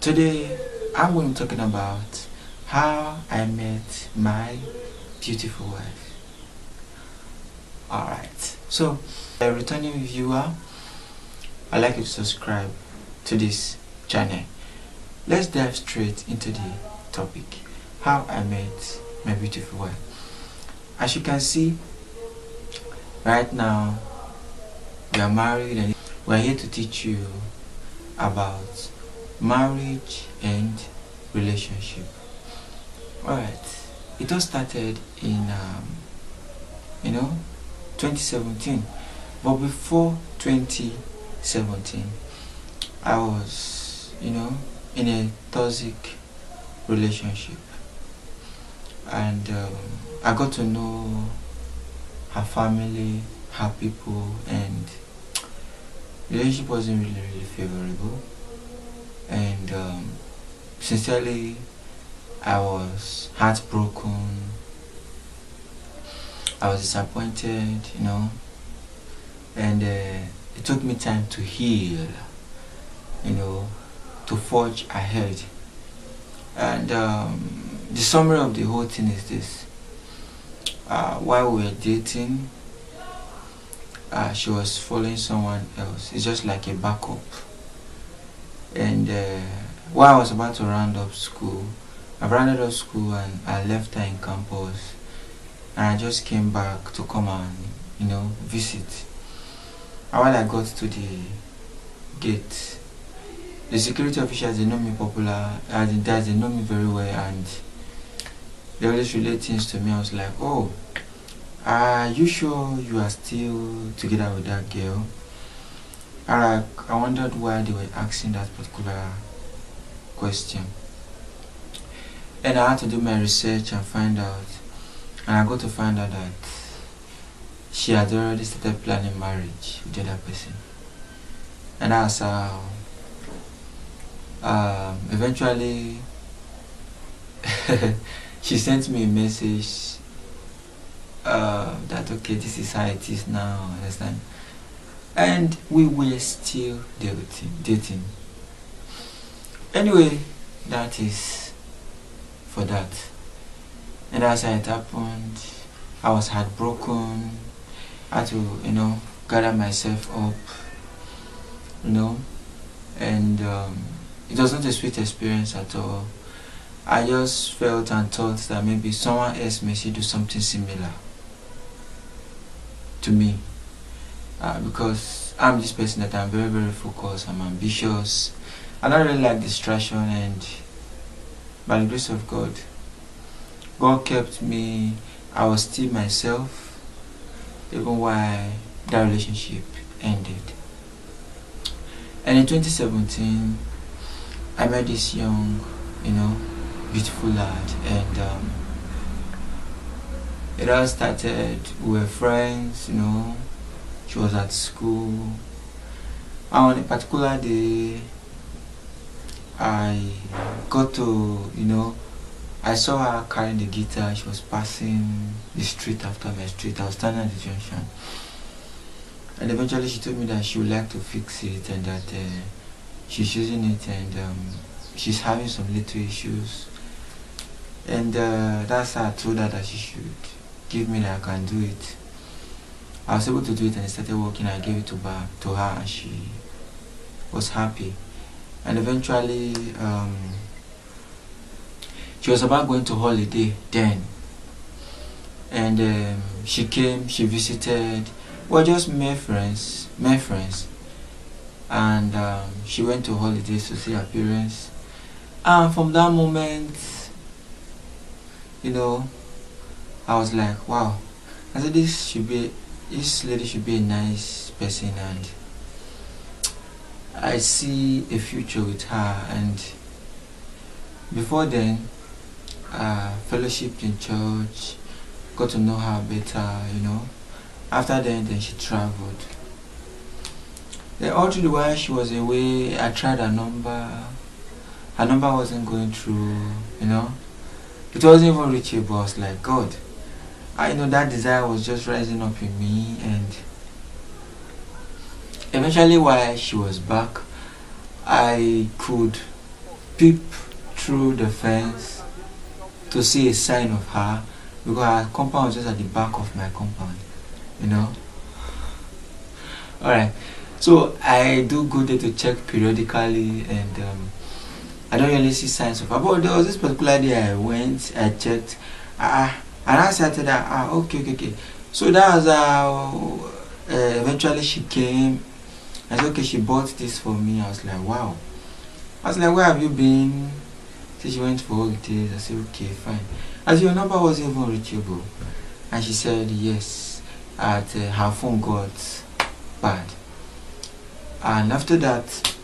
Today I'm going to be talking about how I met my beautiful wife. Alright, so a returning viewer, I'd like you to subscribe to this channel. Let's dive straight into the topic, how I met my beautiful wife. As you can see, right now we are married and we're here to teach you about marriage and relationship. Alright, it all started in 2017, but before 2017 I was in a toxic relationship, and I got to know her family, her people, and the relationship wasn't really favorable. And sincerely, I was heartbroken. I was disappointed, and it took me time to heal, to forge ahead. And the summary of the whole thing is this: while we were dating, she was following someone else. It's just like a backup. And while I was about to round up school, I rounded up school and I left her in campus, and I just came back to come and visit. And while I got to the gate, the security officials, they know me they know me very well, and they always relate things to me. I was like, oh, are you sure you are still together with that girl? I wondered why they were asking that particular question. And I had to do my research and find out. And I got to find out that she had already started planning marriage with the other person. And that's how eventually she sent me a message that okay, this is how it is now, understand? And we were still dating. Anyway, that is for that. And as it happened, I was heartbroken. I had to, gather myself up, and it was not a sweet experience at all. I just felt and thought that maybe someone else may do something similar to me. Because I'm this person that I'm very, very focused, I'm ambitious, I don't really like distraction, and by the grace of God, God kept me. I was still myself, even while that relationship ended. And in 2017, I met this young, beautiful lad, and it all started, we were friends, she was at school. And on a particular day, I got to, I saw her carrying the guitar. She was passing the street after my street. I was standing at the junction. And eventually she told me that she would like to fix it, and that she's using it, and she's having some little issues. And that's how I told her that she should give me that I can do it. I was able to do it, and it started working. I gave it to her, and she was happy. And eventually, she was about going to holiday then. And she came, she visited. We just met friends. And she went to holidays to see her parents. And from that moment, I was like, wow. I said, this lady should be a nice person, and I see a future with her. And before then, fellowship in church, got to know her better, After then she traveled. Then all through the while she was away, I tried her number. Her number wasn't going through, It wasn't even reachable. I was like, God, I know that desire was just rising up in me, and eventually while she was back, I could peep through the fence to see a sign of her, because her compound was just at the back of my compound, you know. Alright, so I do go there to check periodically, and I don't really see signs of her. But there was this particular day I went, I checked, and I said to that, okay. So that was how eventually she came. I said, okay, she bought this for me. I was like, wow. I was like, where have you been? So she went for holidays. I said, okay, fine. As your number was even reachable. And she said, yes, her phone got bad. And after that,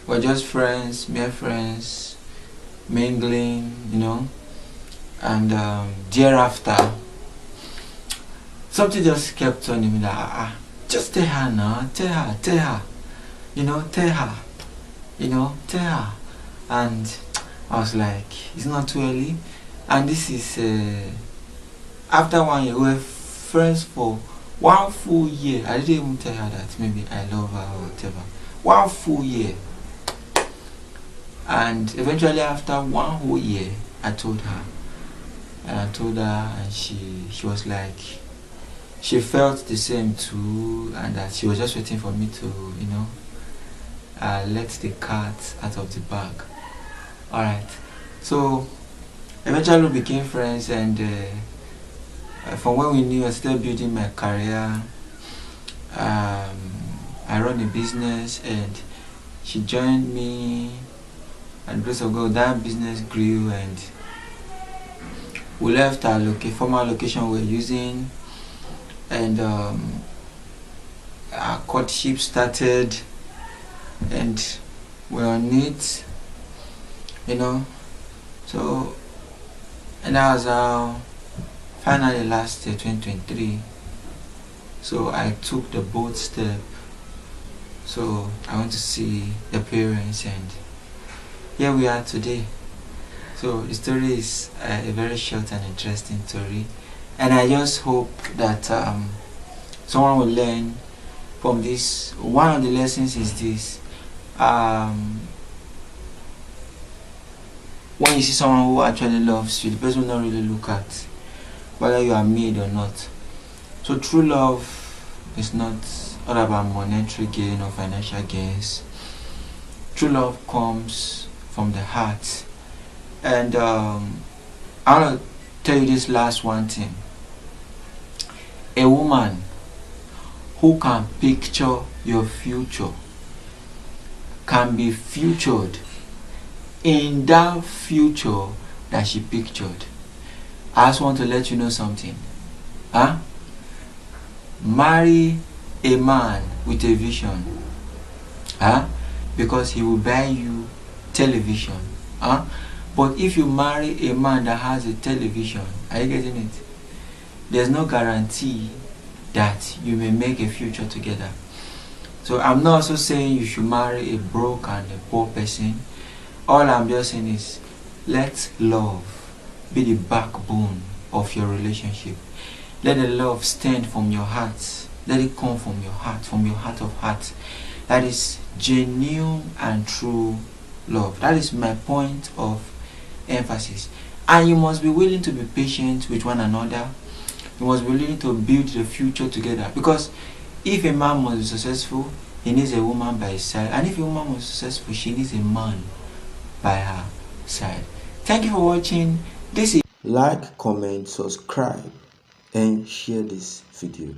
we're just friends, mere friends, mingling, you know. And thereafter, something just kept telling me that, just tell her now, tell her, you know, tell her. And I was like, it's not too early. And this is after 1 year. We were friends for 1 full year. I didn't even tell her that maybe I love her or whatever. 1 full year. And eventually after 1 whole year, I told her. And I told her, and she was like, she felt the same too, and that she was just waiting for me to, you know, let the cat out of the bag. Alright, so eventually we became friends, and from when we knew, I started building my career. I run a business, and she joined me, and grace of God, that business grew, and we left our former location we were using, and our courtship started, and we're on it, you know. So, and that was how finally last year, 2023. So I took the bold step. So I went to see the parents, and here we are today. So the story is a very short and interesting story, and I just hope that someone will learn from this. One of the lessons is this: when you see someone who actually loves you, the person will not really look at whether you are made or not. So true love is not all about monetary gain or financial gains. True love comes from the heart. And I want to tell you this last one thing. A woman who can picture your future can be featured in that future that she pictured. I just want to let you know something. Marry a man with a vision. Because he will buy you television. But if you marry a man that has a television, are you getting it? There's no guarantee that you may make a future together. So I'm not also saying you should marry a broke and a poor person. All I'm just saying is, let love be the backbone of your relationship. Let the love stand from your heart. Let it come from your heart of hearts. That is genuine and true love. That is my point of emphasis. And you must be willing to be patient with one another. You must be willing to build the future together. Because if a man must be successful, he needs a woman by his side. And if a woman must be successful, she needs a man by her side. Thank you for watching. This is like, comment, subscribe, and share this video.